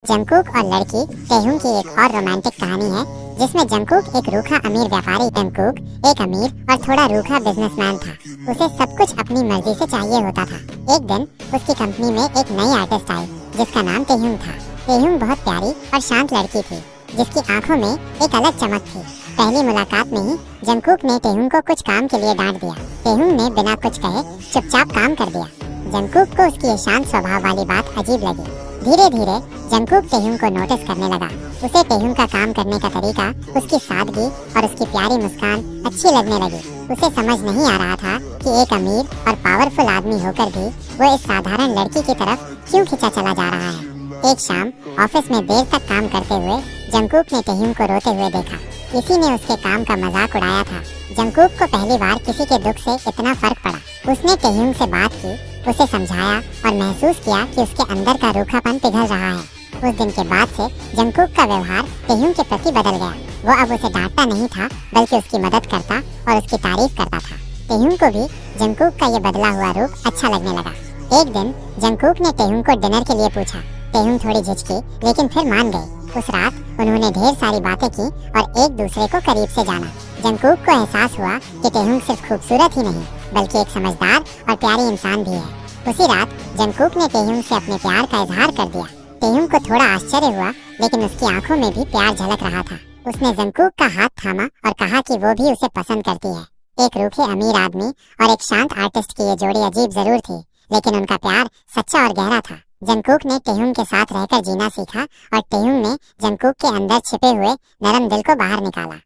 Jungkook और लड़की टेहुंग की एक और रोमांटिक कहानी है जिसमें जंगकुक एक रूखा अमीर व्यापारी जंगकुक एक अमीर और थोड़ा रूखा बिजनेसमैन था। उसे सब कुछ अपनी मर्जी से चाहिए होता था। एक दिन उसकी कंपनी में एक नई आर्टिस्ट आई जिसका नाम टेहुंग था। टेहुंग बहुत प्यारी और शांत लड़की थी जिसकी आंखों में एक अलग चमक थी। पहली मुलाकात में ही जंगकुक ने टेहुंग को कुछ काम के लिए डांट दिया। टेहुंग ने बिना कुछ कहे चुपचाप काम कर दिया। जंगकुक को उसकी ये शांत स्वभाव वाली बात अजीब लगी। धीरे धीरे जंगकुक टेहुंग को नोटिस करने लगा। उसे टेहुंग का काम करने का तरीका, उसकी सादगी और उसकी प्यारी मुस्कान अच्छी लगने लगी। उसे समझ नहीं आ रहा था कि एक अमीर और पावरफुल आदमी होकर भी वो इस साधारण लड़की की तरफ क्यों खिंचा चला जा रहा है। एक शाम ऑफिस में देर तक काम करते हुए जंगकुक ने टेहुंग को रोते हुए देखा। किसी ने उसके काम का मजाक उड़ाया था। जंगकुक को पहली बार किसी के दुख से इतना फर्क पड़ा। उसने टेहुंग से बात की, उसे समझाया और महसूस किया कि उसके अंदर का रूखापन पिघल रहा है। उस दिन के बाद से जंगकुक का व्यवहार टेहुंग के प्रति बदल गया। वो अब उसे डांटता नहीं था बल्कि उसकी मदद करता और उसकी तारीफ करता था। टेहुंग को भी जंगकुक का ये बदला हुआ रूप अच्छा लगने लगा। एक दिन जंगकुक ने टेहुंग को डिनर के लिए पूछा। टेहुंग थोड़ी झिझकी लेकिन फिर मान गई। उस रात उन्होंने ढेर सारी बातें की और एक दूसरे को करीब से जाना। जंगकुक को एहसास हुआ कि टेहुंग सिर्फ खूबसूरत ही नहीं बल्कि एक समझदार और प्यारी इंसान भी है। उसी रात जंगकुक ने टेहुंग से अपने प्यार का इजहार कर दिया। टेहुंग को थोड़ा आश्चर्य हुआ लेकिन उसकी आंखों में भी प्यार झलक रहा था। उसने जंगकुक का हाथ थामा और कहा कि वो भी उसे पसंद करती है। एक रूखे अमीर आदमी और एक शांत आर्टिस्ट की ये जोड़ी अजीब जरूर थी लेकिन उनका प्यार सच्चा और गहरा था। जंगकुक ने टेहुंग के साथ रहकर जीना सीखा और टेहुंग ने जंगकुक के अंदर छिपे हुए नरम दिल को बाहर निकाला।